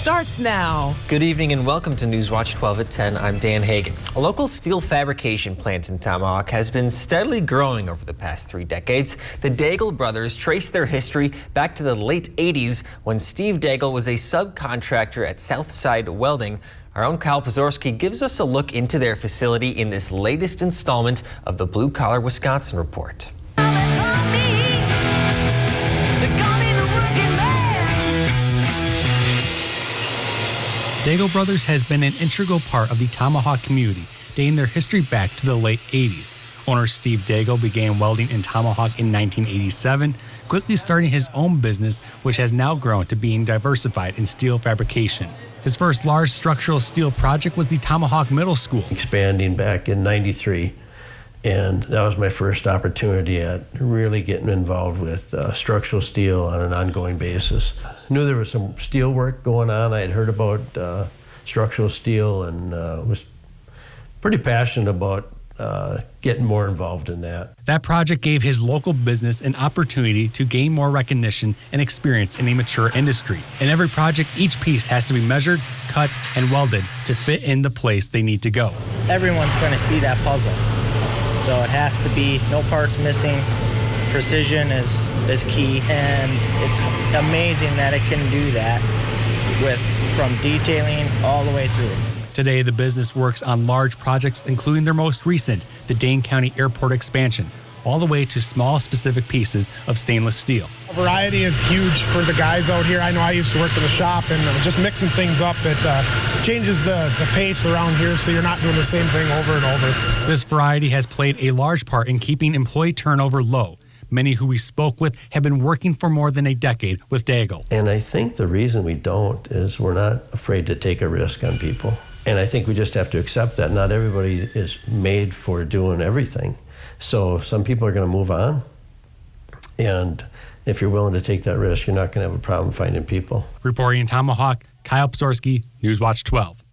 Starts now. Good evening and welcome to Newswatch 12 at 10. I'm Dan Hagan. A local steel fabrication plant in Tomahawk has been steadily growing over the past 3 decades. The Daigle brothers trace their history back to the late 80s when Steve Daigle was a subcontractor at Southside Welding. Our own Kyle Pozorski gives us a look into their facility in this latest installment of the Blue Collar Wisconsin Report. Daigle Brothers has been an integral part of the Tomahawk community, dating their history back to the late 80s. Owner Steve Daigle began welding in Tomahawk in 1987, quickly starting his own business, which has now grown to being diversified in steel fabrication. His first large structural steel project was the Tomahawk Middle School. Expanding back in '93, and that was my first opportunity at really getting involved with structural steel on an ongoing basis. I knew there was some steel work going on. I had heard about structural steel and was pretty passionate about getting more involved in that. That project gave his local business an opportunity to gain more recognition and experience in a mature industry. In every project, each piece has to be measured, cut, and welded to fit in the place they need to go. Everyone's going to see that puzzle. So it has to be no parts missing. Precision is key, and it's amazing that it can do that from detailing all the way through. Today, the business works on large projects, including their most recent, the Dane County Airport expansion, all the way to small specific pieces of stainless steel. Variety is huge for the guys out here. I know I used to work in the shop, and just mixing things up, it changes the pace around here, so you're not doing the same thing over and over. This variety has played a large part in keeping employee turnover low. Many who we spoke with have been working for more than a decade with Daigle. And I think the reason we don't is we're not afraid to take a risk on people. And I think we just have to accept that not everybody is made for doing everything. So some people are going to move on. And if you're willing to take that risk, you're not going to have a problem finding people. Reporting in Tomahawk, Kyle Pozorski, Newswatch 12.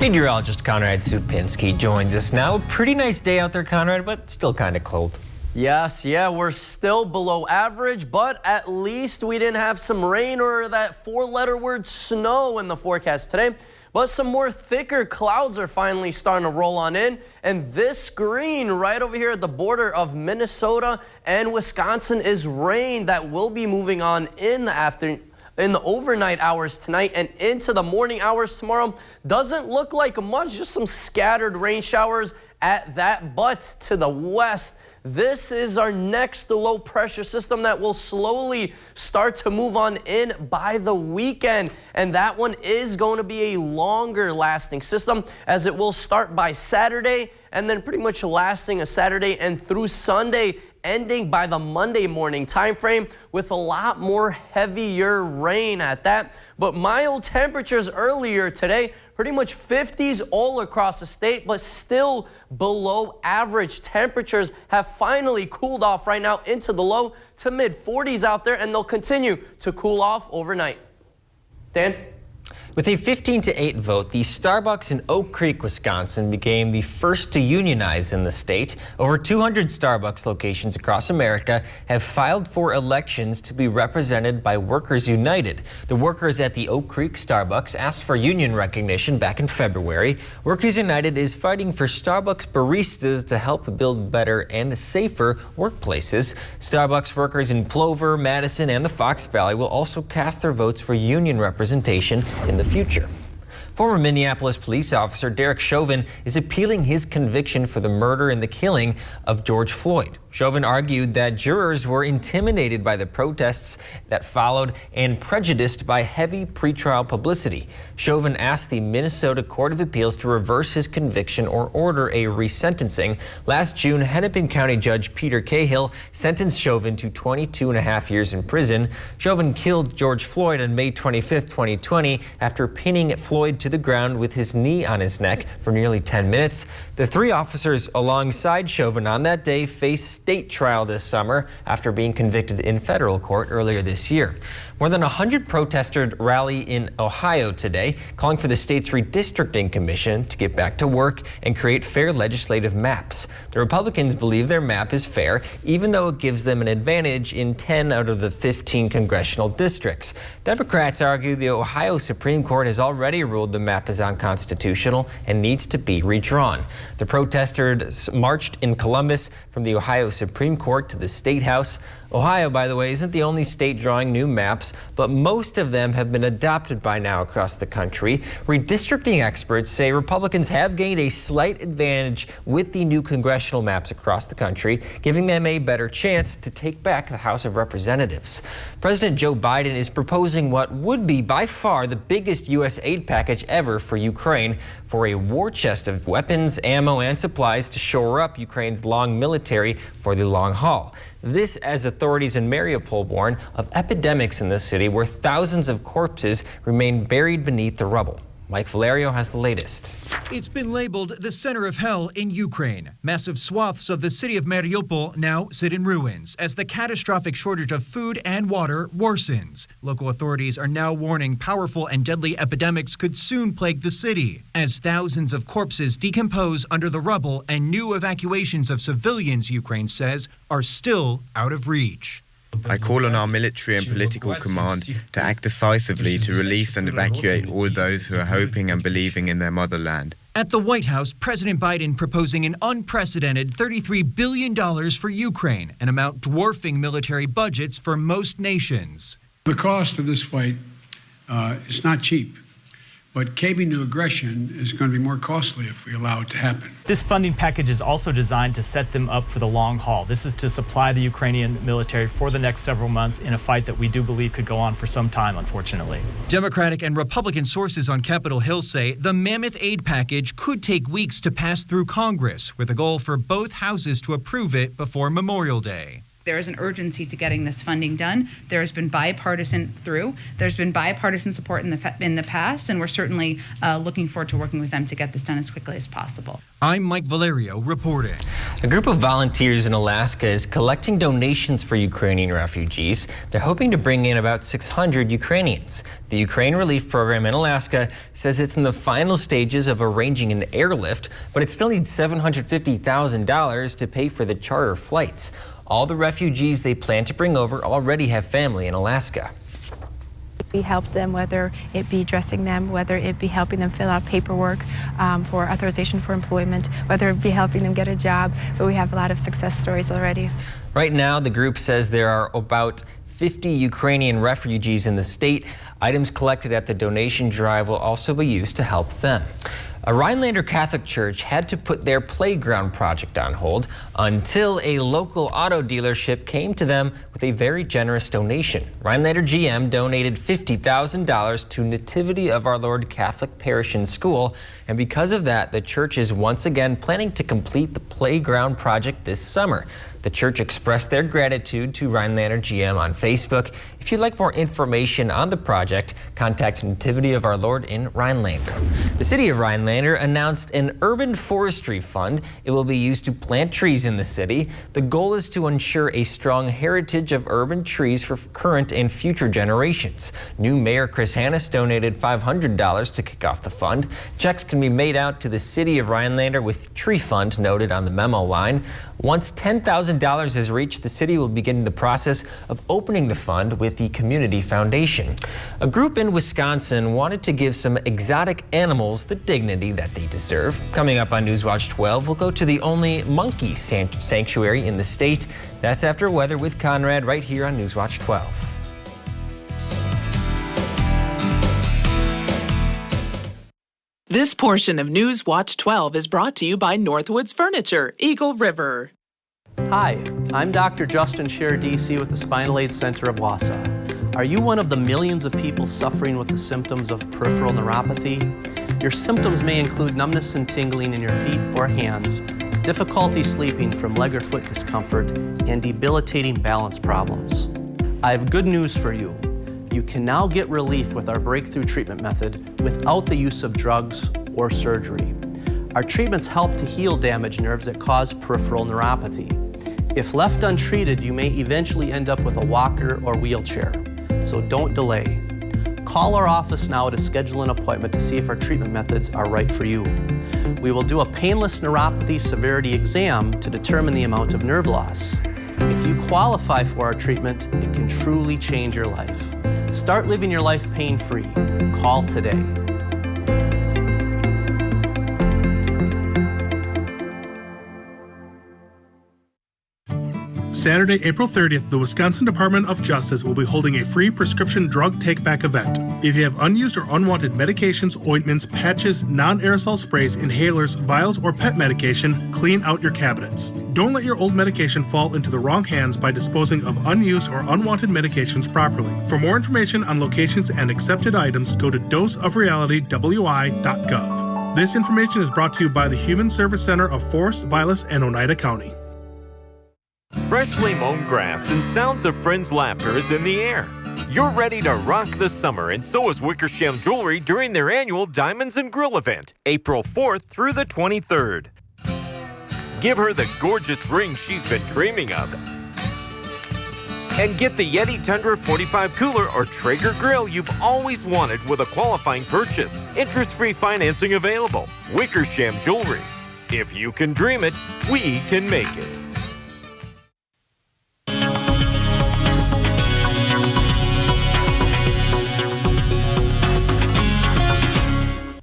Meteorologist Conrad Supinsky joins us now. A pretty nice day out there, Conrad, but still kind of cold. Yes, we're still below average, but at least we didn't have some rain or that 4-letter word snow in the forecast today. But some more thicker clouds are finally starting to roll on in. And this green right over here at the border of Minnesota and Wisconsin is rain that will be moving on in the overnight hours tonight and into the morning hours tomorrow. Doesn't look like much, just some scattered rain showers at that, but to the west, this is our next low pressure system that will slowly start to move on in by the weekend. And that one is going to be a longer lasting system, as it will start by Saturday and then pretty much lasting a Saturday and through Sunday, ending by the Monday morning time frame with a lot more heavier rain at that. But mild temperatures earlier today, pretty much 50s all across the state, but still below average. Temperatures have finally cooled off right now into the low to mid 40s out there, and they'll continue to cool off overnight. Dan? With a 15-8 vote, the Starbucks in Oak Creek, Wisconsin became the first to unionize in the state. Over 200 Starbucks locations across America have filed for elections to be represented by Workers United. The workers at the Oak Creek Starbucks asked for union recognition back in February. Workers United is fighting for Starbucks baristas to help build better and safer workplaces. Starbucks workers in Plover, Madison, and the Fox Valley will also cast their votes for union representation in the future. Former Minneapolis police officer Derek Chauvin is appealing his conviction for the murder and the killing of George Floyd. Chauvin argued that jurors were intimidated by the protests that followed and prejudiced by heavy pretrial publicity. Chauvin asked the Minnesota Court of Appeals to reverse his conviction or order a resentencing. Last June, Hennepin County Judge Peter Cahill sentenced Chauvin to 22.5 years in prison. Chauvin killed George Floyd on May 25, 2020, after pinning Floyd to the ground with his knee on his neck for nearly 10 minutes. The 3 officers alongside Chauvin on that day faced state trial this summer after being convicted in federal court earlier this year. More than 100 protesters rally in Ohio today, calling for the state's redistricting commission to get back to work and create fair legislative maps. The Republicans believe their map is fair, even though it gives them an advantage in 10 out of the 15 congressional districts. Democrats argue the Ohio Supreme Court has already ruled the map is unconstitutional and needs to be redrawn. The protesters marched in Columbus from the Ohio Supreme Court to the State House. Ohio, by the way, isn't the only state drawing new maps, but most of them have been adopted by now across the country. Redistricting experts say Republicans have gained a slight advantage with the new congressional maps across the country, giving them a better chance to take back the House of Representatives. President Joe Biden is proposing what would be by far the biggest U.S. aid package ever for Ukraine, for a war chest of weapons, ammo, and supplies to shore up Ukraine's long military for the long haul. This as authorities in Mariupol warn of epidemics in the city where thousands of corpses remain buried beneath the rubble. Mike Valerio has the latest. It's been labeled the center of hell in Ukraine. Massive swaths of the city of Mariupol now sit in ruins as the catastrophic shortage of food and water worsens. Local authorities are now warning powerful and deadly epidemics could soon plague the city as thousands of corpses decompose under the rubble and new evacuations of civilians, Ukraine says, are still out of reach. I call on our military and political command to act decisively to release and evacuate all those who are hoping and believing in their motherland. At the White House, President Biden proposing an unprecedented $33 billion for Ukraine, an amount dwarfing military budgets for most nations. The cost of this fight is not cheap, but caving to aggression is going to be more costly if we allow it to happen. This funding package is also designed to set them up for the long haul. This is to supply the Ukrainian military for the next several months in a fight that we do believe could go on for some time, unfortunately. Democratic and Republican sources on Capitol Hill say the mammoth aid package could take weeks to pass through Congress, with a goal for both houses to approve it before Memorial Day. There is an urgency to getting this funding done. There has been bipartisan support in the past, and we're certainly looking forward to working with them to get this done as quickly as possible. I'm Mike Valerio reporting. A group of volunteers in Alaska is collecting donations for Ukrainian refugees. They're hoping to bring in about 600 Ukrainians. The Ukraine Relief Program in Alaska says it's in the final stages of arranging an airlift, but it still needs $750,000 to pay for the charter flights. All the refugees they plan to bring over already have family in Alaska. We help them, whether it be dressing them, whether it be helping them fill out paperwork for authorization for employment, whether it be helping them get a job, but we have a lot of success stories already. Right now, the group says there are about 50 Ukrainian refugees in the state. Items collected at the donation drive will also be used to help them. A Rhinelander Catholic church had to put their playground project on hold until a local auto dealership came to them with a very generous donation. Rhinelander GM donated $50,000 to Nativity of Our Lord Catholic Parish and School, and because of that, the church is once again planning to complete the playground project this summer. The church expressed their gratitude to Rhinelander GM on Facebook. If you'd like more information on the project, contact Nativity of Our Lord in Rhinelander. The city of Rhinelander announced an urban forestry fund. It will be used to plant trees in the city. The goal is to ensure a strong heritage of urban trees for current and future generations. New Mayor Chris Hannes donated $500 to kick off the fund. Checks can be made out to the city of Rhinelander with Tree Fund noted on the memo line. Once $10,000 is reached, the city will begin the process of opening the fund with the Community Foundation. A group in Wisconsin wanted to give some exotic animals the dignity that they deserve. Coming up on Newswatch 12, we'll go to the only monkey sanctuary in the state. That's after weather with Conrad right here on Newswatch 12. This portion of Newswatch 12 is brought to you by Northwoods Furniture, Eagle River. Hi, I'm Dr. Justin Scherer, DC with the Spinal Aid Center of Wausau. Are you one of the millions of people suffering with the symptoms of peripheral neuropathy? Your symptoms may include numbness and tingling in your feet or hands, difficulty sleeping from leg or foot discomfort, and debilitating balance problems. I have good news for you. You can now get relief with our breakthrough treatment method without the use of drugs or surgery. Our treatments help to heal damaged nerves that cause peripheral neuropathy. If left untreated, you may eventually end up with a walker or wheelchair. so don't delay. Call our office now to schedule an appointment to see if our treatment methods are right for you. We will do a painless neuropathy severity exam to determine the amount of nerve loss. If you qualify for our treatment, it can truly change your life. Start living your life pain-free. Call today. Saturday, April 30th, the Wisconsin Department of Justice will be holding a free prescription drug take-back event. If you have unused or unwanted medications, ointments, patches, non-aerosol sprays, inhalers, vials, or pet medication, clean out your cabinets. Don't let your old medication fall into the wrong hands by disposing of unused or unwanted medications properly. For more information on locations and accepted items, go to doseofrealitywi.gov. This information is brought to you by the Human Service Center of Forest, Vilas, and Oneida County. Freshly mown grass and sounds of friends' laughter is in the air. You're ready to rock the summer, and so is Wickersham Jewelry during their annual Diamonds and Grill event, April 4th through the 23rd. Give her the gorgeous ring she's been dreaming of. And get the Yeti Tundra 45 cooler or Traeger grill you've always wanted with a qualifying purchase. Interest-free financing available. Wickersham Jewelry. If you can dream it, we can make it.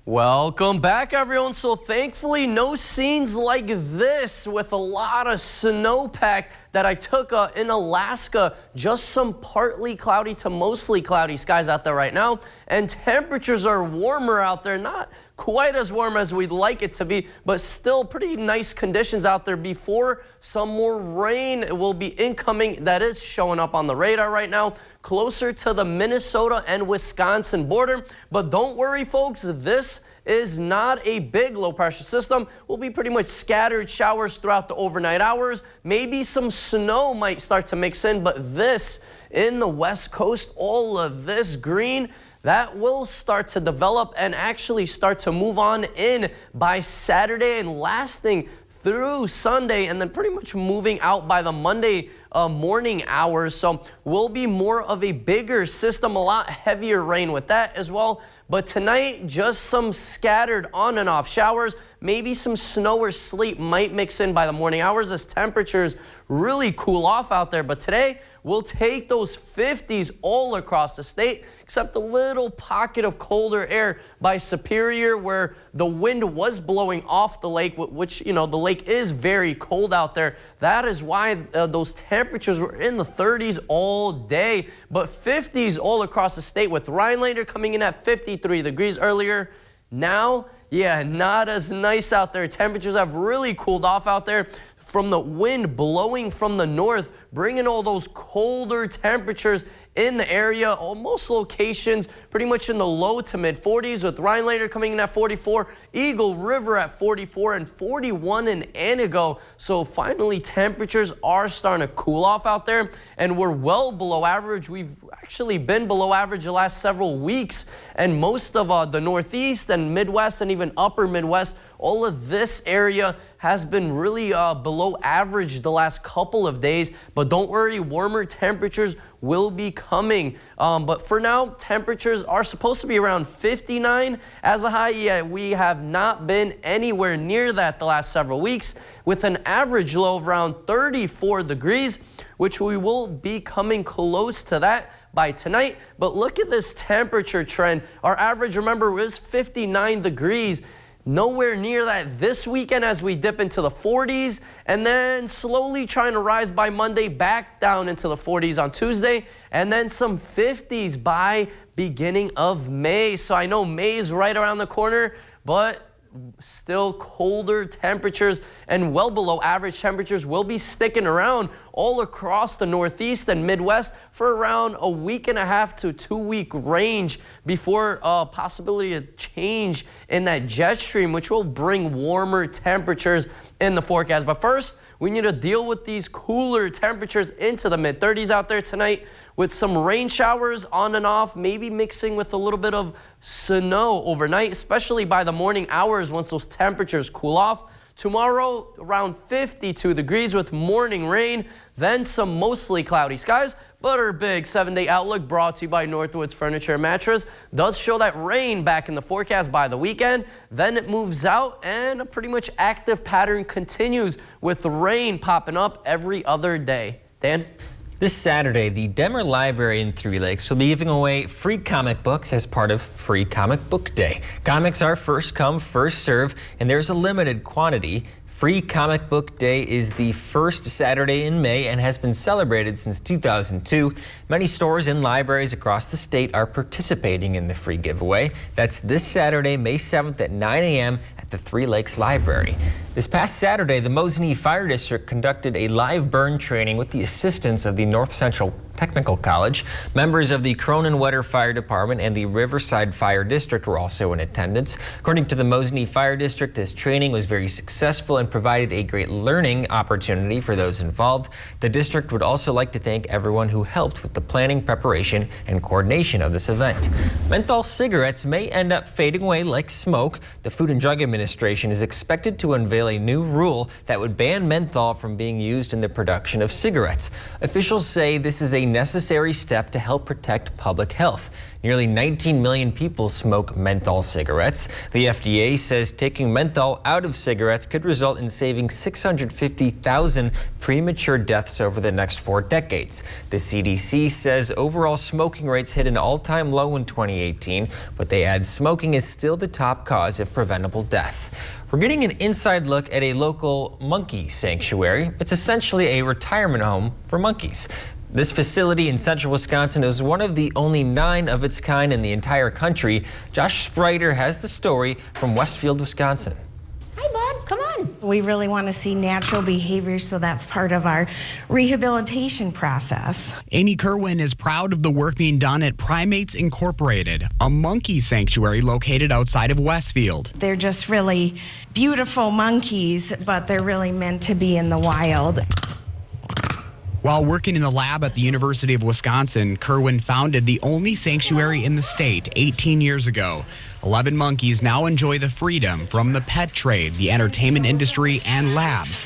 Welcome back, everyone. So thankfully, no scenes like this with a lot of snowpack that I took in Alaska. Just some partly cloudy to mostly cloudy skies out there right now. And temperatures are warmer out there. Not quite as warm as we'd like it to be, but still pretty nice conditions out there before some more rain will be incoming. That is showing up on the radar right now, closer to the Minnesota and Wisconsin border. But don't worry, folks, this is not a big low pressure system. Will be pretty much scattered showers throughout the overnight hours. Maybe some snow might start to mix in, but this in the West Coast, all of this green, that will start to develop and actually start to move on in by Saturday and lasting through Sunday, and then pretty much moving out by the Monday morning hours. So will be more of a bigger system, a lot heavier rain with that as well. But tonight, just some scattered on and off showers. Maybe some snow or sleet might mix in by the morning hours as temperatures really cool off out there. But today, we'll take those 50s all across the state, except a little pocket of colder air by Superior where the wind was blowing off the lake, which, you know, the lake is very cold out there. That is why those temperatures were in the 30s all day. But 50s all across the state with Rhinelander coming in at 53 degrees earlier. Now, yeah, not as nice out there. Temperatures have really cooled off out there from the wind blowing from the north, bringing all those colder temperatures in the area. Most locations pretty much in the low to mid 40s, with Rhinelander coming in at 44, Eagle River at 44, and 41 in Anago. So finally, temperatures are starting to cool off out there, and we're well below average. We've actually been below average the last several weeks, and most of the Northeast and Midwest and even upper Midwest, all of this area has been really below average the last couple of days. But don't worry, warmer temperatures will be coming. But for now, temperatures are supposed to be around 59 as a high. Yet we have not been anywhere near that the last several weeks, with an average low of around 34 degrees, which we will be coming close to that by tonight. But look at this temperature trend. Our average, remember, was 59 degrees. Nowhere near that this weekend as we dip into the 40s, and then slowly trying to rise by Monday back down into the 40s on Tuesday, and then some 50s by beginning of May. So I know May is right around the corner, but still colder temperatures and well below average temperatures will be sticking around all across the Northeast and Midwest for around a week and a half to 2 week range before possibility of change in that jet stream, which will bring warmer temperatures in the forecast. But first, we need to deal with these cooler temperatures into the mid 30s out there tonight, with some rain showers on and off, maybe mixing with a little bit of snow overnight, especially by the morning hours once those temperatures cool off. Tomorrow, around 52 degrees with morning rain, then some mostly cloudy skies. But our big 7-day outlook, brought to you by Northwoods Furniture and Mattress, does show that rain back in the forecast by the weekend. Then it moves out and a pretty much active pattern continues with rain popping up every other day. Dan? This Saturday, the Denver Library in Three Lakes will be giving away free comic books as part of Free Comic Book Day. Comics are first come, first serve, and there's a limited quantity. Free Comic Book Day is the first Saturday in May and has been celebrated since 2002. Many stores and libraries across the state are participating in the free giveaway. That's this Saturday, May 7th at 9 a.m. at the Three Lakes Library. This past Saturday, the Mosinee Fire District conducted a live burn training with the assistance of the North Central Technical College. Members of the Cronin-Wetter Fire Department and the Riverside Fire District were also in attendance. According to the Mosinee Fire District, this training was very successful and provided a great learning opportunity for those involved. The district would also like to thank everyone who helped with the planning, preparation, and coordination of this event. Menthol cigarettes may end up fading away like smoke. The Food and Drug Administration is expected to unveil a new rule that would ban menthol from being used in the production of cigarettes. Officials say this is a necessary step to help protect public health. Nearly 19 million people smoke menthol cigarettes. The FDA says taking menthol out of cigarettes could result in saving 650,000 premature deaths over the next 4 decades. The CDC says overall smoking rates hit an all-time low in 2018, but they add smoking is still the top cause of preventable death. We're getting an inside look at a local monkey sanctuary. It's essentially a retirement home for monkeys. This facility in central Wisconsin is one of the only 9 of its kind in the entire country. Josh Spreiter has the story from Westfield, Wisconsin. Hi, bud. Come on. We really want to see natural behavior, so that's part of our rehabilitation process. Amy Kerwin is proud of the work being done at Primates Incorporated, a monkey sanctuary located outside of Westfield. They're just really beautiful monkeys, but they're really meant to be in the wild. While working in the lab at the University of Wisconsin, Kerwin founded the only sanctuary in the state 18 years ago. 11 monkeys now enjoy the freedom from the pet trade, the entertainment industry, and labs,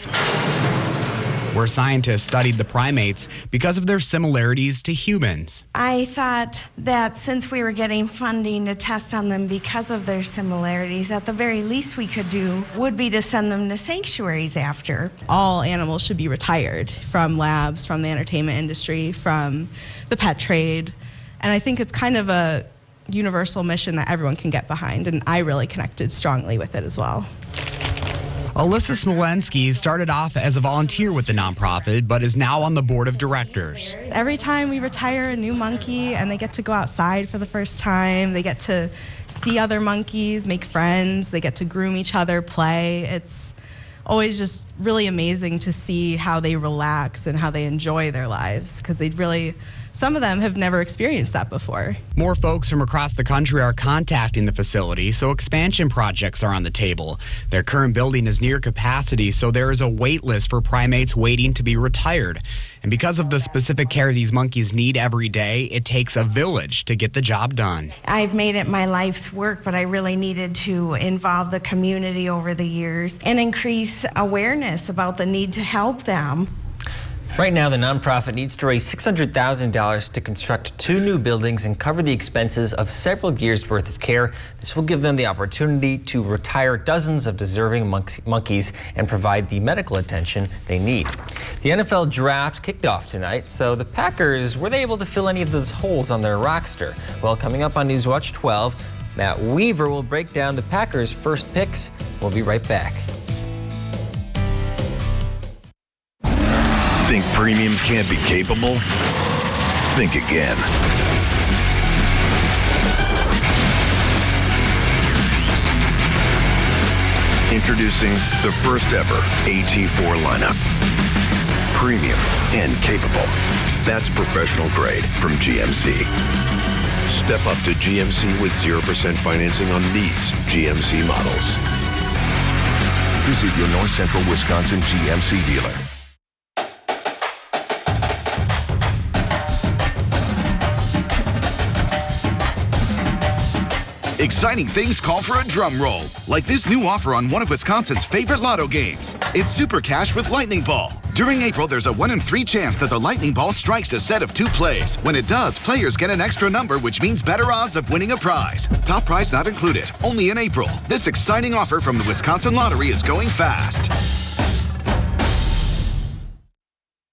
where scientists studied the primates because of their similarities to humans. I thought that since we were getting funding to test on them because of their similarities, at the very least we could do would be to send them to sanctuaries after. All animals should be retired from labs, from the entertainment industry, from the pet trade. And I think it's kind of a universal mission that everyone can get behind, and I really connected strongly with it as well. Alyssa Smolensky started off as a volunteer with the nonprofit, but is now on the board of directors. Every time we retire a new monkey and they get to go outside for the first time, they get to see other monkeys, make friends, they get to groom each other, play. It's always just really amazing to see how they relax and how they enjoy their lives, because some of them have never experienced that before. More folks from across the country are contacting the facility, so expansion projects are on the table. Their current building is near capacity, so there is a wait list for primates waiting to be retired. And because of the specific care these monkeys need every day, it takes a village to get the job done. I've made it my life's work, but I really needed to involve the community over the years and increase awareness about the need to help them. Right now, the nonprofit needs to raise $600,000 to construct 2 new buildings and cover the expenses of several years' worth of care. This will give them the opportunity to retire dozens of deserving monkeys and provide the medical attention they need. The NFL draft kicked off tonight, so the Packers, were they able to fill any of those holes on their roster? Well, coming up on Newswatch 12, Matt Weaver will break down the Packers' first picks. We'll be right back. Think premium can't be capable? Think again. Introducing the first ever AT4 lineup. Premium and capable. That's professional grade from GMC. Step up to GMC with 0% financing on these GMC models. Visit your North Central Wisconsin GMC dealer. Exciting things call for a drum roll, like this new offer on one of Wisconsin's favorite lotto games. It's Super Cash with Lightning Ball. During April, there's a 1 in 3 chance that the Lightning Ball strikes a set of 2 plays. When it does, players get an extra number, which means better odds of winning a prize. Top prize not included, only in April. This exciting offer from the Wisconsin Lottery is going fast.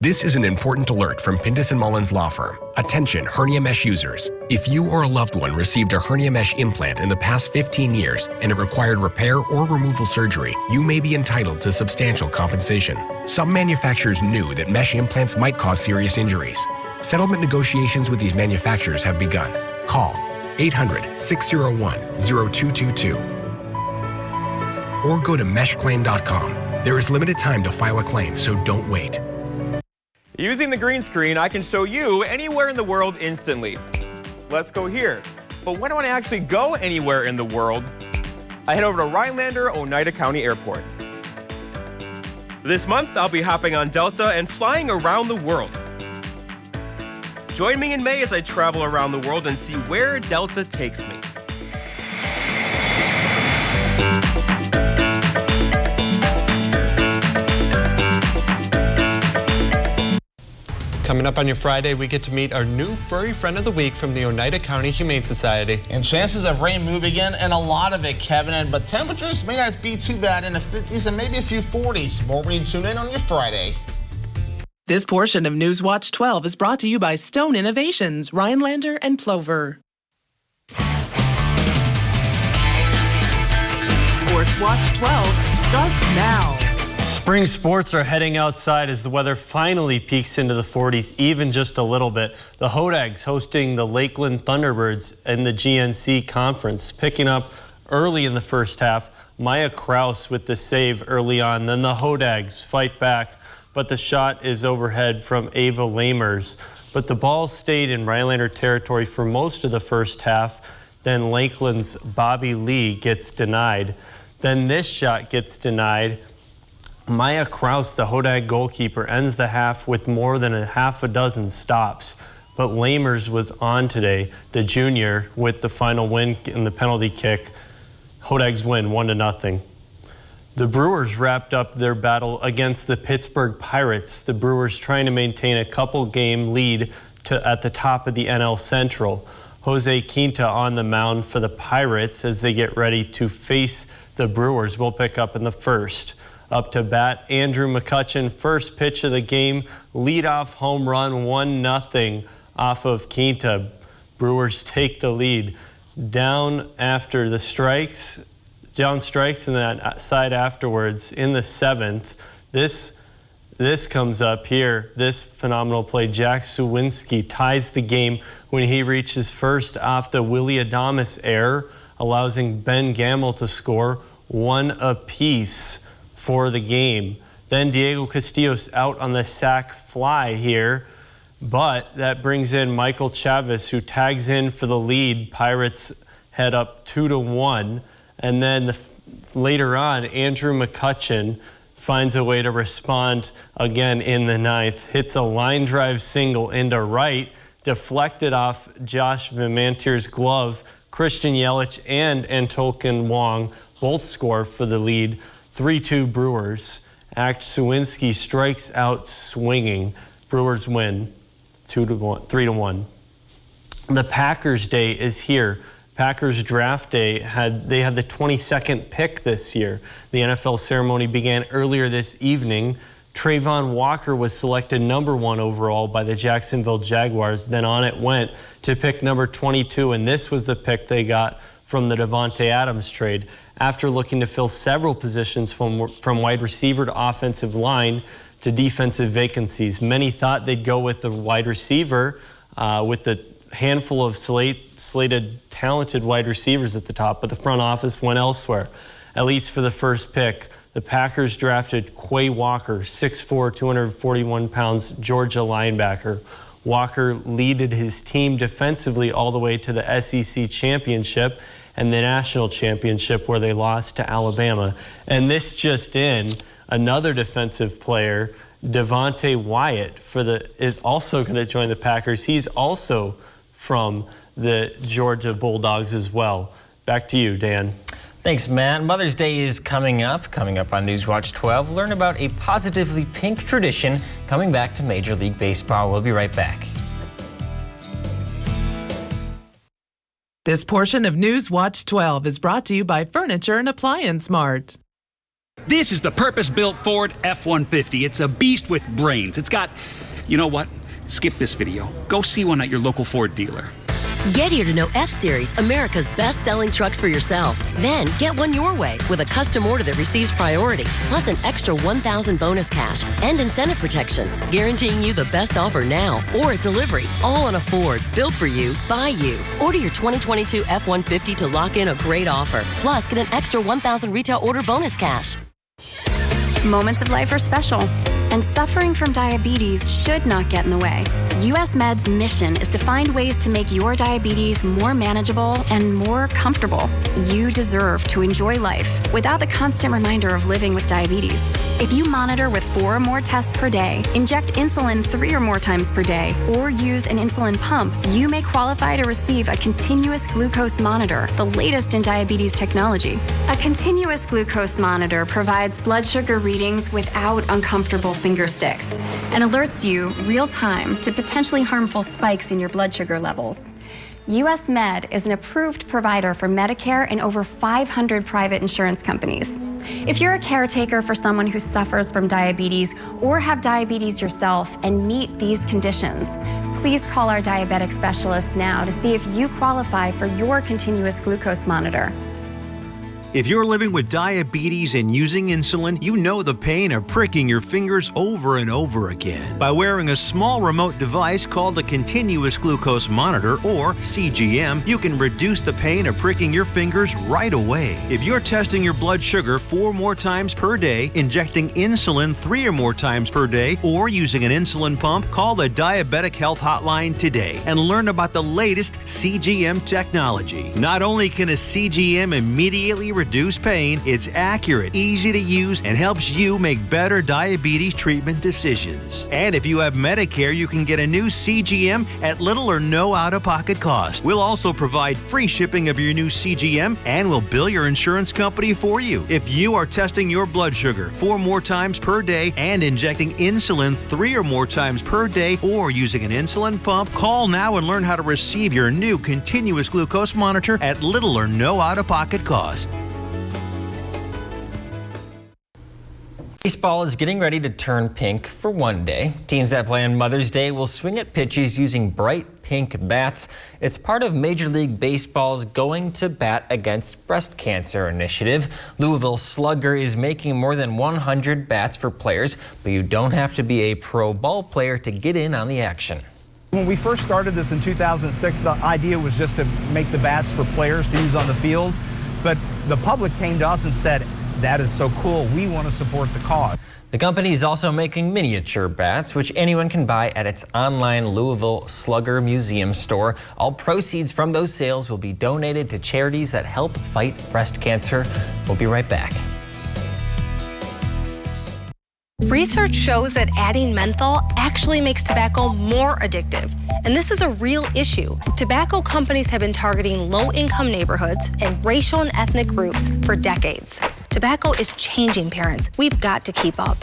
This is an important alert from Pintus & Mullins Law Firm. Attention, hernia mesh users. If you or a loved one received a hernia mesh implant in the past 15 years and it required repair or removal surgery, you may be entitled to substantial compensation. Some manufacturers knew that mesh implants might cause serious injuries. Settlement negotiations with these manufacturers have begun. Call 800-601-0222 or go to meshclaim.com. There is limited time to file a claim, so don't wait. Using the green screen, I can show you anywhere in the world instantly. Let's go here. But when do I actually go anywhere in the world? I head over to Rhinelander, Oneida County Airport. This month, I'll be hopping on Delta and flying around the world. Join me in May as I travel around the world and see where Delta takes me. Coming up on your Friday, we get to meet our new furry friend of the week from the Oneida County Humane Society. And chances of rain move again, and a lot of it, Kevin. But temperatures may not be too bad in the 50s and maybe a few 40s. More when you tune in on your Friday. This portion of Newswatch 12 is brought to you by Stone Innovations, Rhinelander and Plover. Sports Watch 12 starts now. Spring sports are heading outside as the weather finally peaks into the 40s, even just a little bit. The Hodags hosting the Lakeland Thunderbirds in the GNC Conference, picking up early in the first half. Maya Kraus with the save early on. Then the Hodags fight back, but the shot is overhead from Ava Lamers. But the ball stayed in Rhinelander territory for most of the first half. Then Lakeland's Bobby Lee gets denied. Then this shot gets denied. Maya Kraus, the Hodag goalkeeper, ends the half with more than a half a dozen stops. But Lamers was on today, the junior, with the final win in the penalty kick. Hodags win 1-0. The Brewers wrapped up their battle against the Pittsburgh Pirates. The Brewers trying to maintain a couple-game lead at the top of the NL Central. Jose Quinta on the mound for the Pirates as they get ready to face the Brewers. We'll pick up in the first. Up to bat, Andrew McCutchen, first pitch of the game, leadoff home run, 1-0 off of Quinta. Brewers take the lead. Down after the strikes, and that side afterwards in the 7th. This comes up here, this phenomenal play. Jack Supinsky ties the game when he reaches first off the Willie Adames error, allowing Ben Gamble to score 1 apiece for the game. Then Diego Castillo's out on the sac fly here, but that brings in Michael Chavez, who tags in for the lead. Pirates head up 2-1, and then later on, Andrew McCutchen finds a way to respond again in the 9th. Hits a line drive single into right, deflected off Josh Vimantier's glove. Christian Yelich and Antolkin Wong both score for the lead. 3-2 Brewers. Act Supinsky strikes out swinging. Brewers win 3-1. The Packers Day is here. Packers Draft Day had the 22nd pick this year. The NFL ceremony began earlier this evening. Trayvon Walker was selected number 1 overall by the Jacksonville Jaguars. Then on it went to pick number 22, and this was the pick they got from the Davante Adams trade. After looking to fill several positions from wide receiver to offensive line to defensive vacancies, many thought they'd go with the wide receiver with the handful of slated talented wide receivers at the top, but the front office went elsewhere. At least for the first pick, the Packers drafted Quay Walker, 6'4", 241 pounds, Georgia linebacker. Walker leaded his team defensively all the way to the SEC championship and the national championship, where they lost to Alabama. And this just in, another defensive player, Devontae Wyatt, is also going to join the Packers. He's also from the Georgia Bulldogs as well. Back to you, Dan. Thanks, Matt. Mother's Day is coming up on Newswatch 12. Learn about a positively pink tradition coming back to Major League Baseball. We'll be right back. This portion of Newswatch 12 is brought to you by Furniture and Appliance Mart. This is the purpose-built Ford F-150. It's a beast with brains. It's got, you know what? Skip this video. Go see one at your local Ford dealer. Get here to know F-Series, America's best-selling trucks for yourself. Then get one your way with a custom order that receives priority, plus an extra $1,000 bonus cash and incentive protection, guaranteeing you the best offer now or at delivery, all on a Ford, built for you, by you. Order your 2022 F-150 to lock in a great offer, plus get an extra $1,000 retail order bonus cash. Moments of life are special, and suffering from diabetes should not get in the way. US Med's mission is to find ways to make your diabetes more manageable and more comfortable. You deserve to enjoy life without the constant reminder of living with diabetes. If you monitor with 4 or more tests per day, inject insulin 3 or more times per day, or use an insulin pump, you may qualify to receive a continuous glucose monitor, the latest in diabetes technology. A continuous glucose monitor provides blood sugar readings without uncomfortable finger sticks and alerts you real time to potentially harmful spikes in your blood sugar levels. US Med is an approved provider for Medicare and over 500 private insurance companies. If you're a caretaker for someone who suffers from diabetes or have diabetes yourself and meet these conditions, please call our diabetic specialist now to see if you qualify for your continuous glucose monitor. If you're living with diabetes and using insulin, you know the pain of pricking your fingers over and over again. By wearing a small remote device called a continuous glucose monitor, or CGM, you can reduce the pain of pricking your fingers right away. If you're testing your blood sugar 4 more times per day, injecting insulin 3 or more times per day, or using an insulin pump, call the Diabetic Health Hotline today and learn about the latest CGM technology. Not only can a CGM immediately reduce pain, it's accurate, easy to use, and helps you make better diabetes treatment decisions. And if you have Medicare, you can get a new CGM at little or no out-of-pocket cost. We'll also provide free shipping of your new CGM, and we'll bill your insurance company for you. If you are testing your blood sugar 4 more times per day and injecting insulin 3 or more times per day, or using an insulin pump, call now and learn how to receive your new continuous glucose monitor at little or no out-of-pocket cost. Baseball is getting ready to turn pink for one day. Teams that play on Mother's Day will swing at pitches using bright pink bats. It's part of Major League Baseball's Going to Bat Against Breast Cancer initiative. Louisville Slugger is making more than 100 bats for players, but you don't have to be a pro ball player to get in on the action. When we first started this in 2006, the idea was just to make the bats for players to use on the field, but the public came to us and said, "That is so cool. We want to support the cause." The company is also making miniature bats, which anyone can buy at its online Louisville Slugger Museum store. All proceeds from those sales will be donated to charities that help fight breast cancer. We'll be right back. Research shows that adding menthol actually makes tobacco more addictive, and this is a real issue. Tobacco companies have been targeting low-income neighborhoods and racial and ethnic groups for decades. Tobacco is changing parents. We've got to keep up.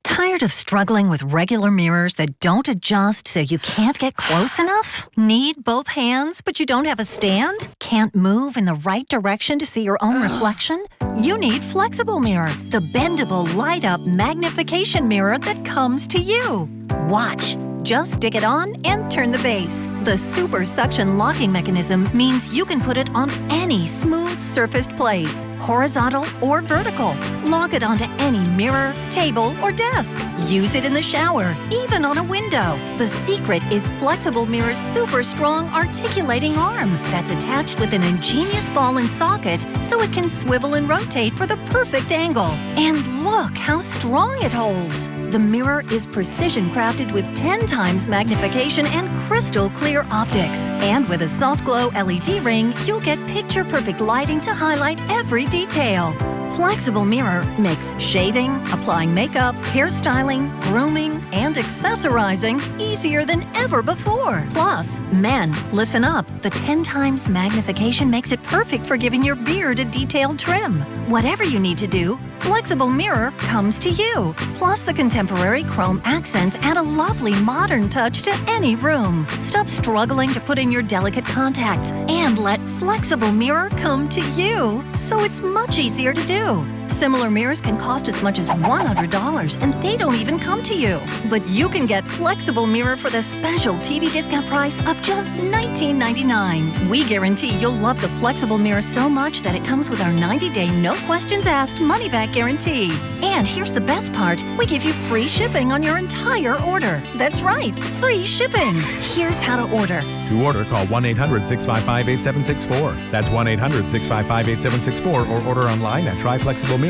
Tired of struggling with regular mirrors that don't adjust so you can't get close enough? Need both hands but you don't have a stand? Can't move in the right direction to see your own reflection? You need Flexible Mirror, the bendable, light-up magnification mirror that comes to you. Watch. Just stick it on and turn the base. The super suction locking mechanism means you can put it on any smooth surfaced place, horizontal or vertical. Lock it onto any mirror, table, or desk. Use it in the shower, even on a window. The secret is Flexible Mirror's super strong articulating arm that's attached with an ingenious ball and socket so it can swivel and rotate for the perfect angle. And look how strong it holds. The mirror is precision crafted with 10 times magnification and crystal clear optics. And with a soft glow LED ring, you'll get picture-perfect lighting to highlight every detail. Flexible mirror makes shaving, applying makeup, hairstyling, grooming, and accessorizing easier than ever before. Plus, men, listen up. The 10 times magnification makes it perfect for giving your beard a detailed trim. Whatever you need to do, Flexible Mirror comes to you. Plus, the contemporary chrome accents add a lovely modern touch to any room. Stop struggling to put in your delicate contacts and let Flexible Mirror come to you, so it's much easier to do. Similar mirrors can cost as much as $100, and they don't even come to you. But you can get Flexible Mirror for the special TV discount price of just $19.99. We guarantee you'll love the Flexible Mirror so much that it comes with our 90-day, no questions asked money-back guarantee. And here's the best part. We give you free shipping on your entire order. That's right, free shipping. Here's how to order. To order, call 1-800-655-8764. That's 1-800-655-8764 or order online at tryflexiblemirror.com.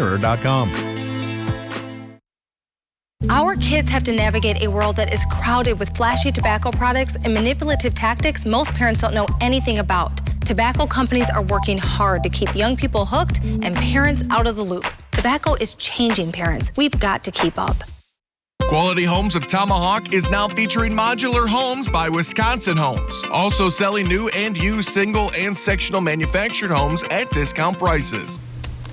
Our kids have to navigate a world that is crowded with flashy tobacco products and manipulative tactics most parents don't know anything about. Tobacco companies are working hard to keep young people hooked and parents out of the loop. Tobacco is changing parents. We've got to keep up. Quality Homes of Tomahawk is now featuring modular homes by Wisconsin Homes. Also selling new and used single and sectional manufactured homes at discount prices.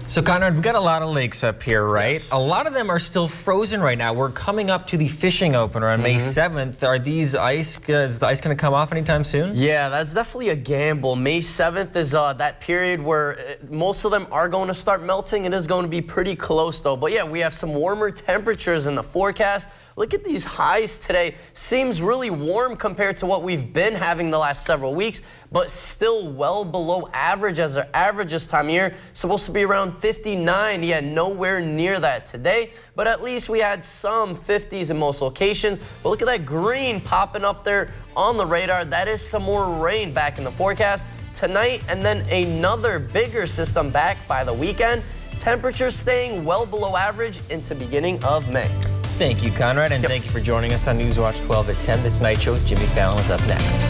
So, Conrad, we've got a lot of lakes up here, right? Yes. A lot of them are still frozen right now. We're coming up to the fishing opener on May 7th. Are these is the ice going to come off anytime soon? Yeah, that's definitely a gamble. May 7th is that period where most of them are going to start melting. It is going to be pretty close, though. But yeah, we have some warmer temperatures in the forecast. Look at these highs today. Seems really warm compared to what we've been having the last several weeks, but still well below average as our average this time of year. Supposed to be around 59. Yeah, nowhere near that today, but at least we had some 50s in most locations. But look at that green popping up there on the radar. That is some more rain back in the forecast tonight, and then another bigger system back by the weekend. Temperatures staying well below average into beginning of May. Thank you, Conrad, and thank you for joining us on Newswatch 12 at 10. The Tonight Show with Jimmy Fallon is up next.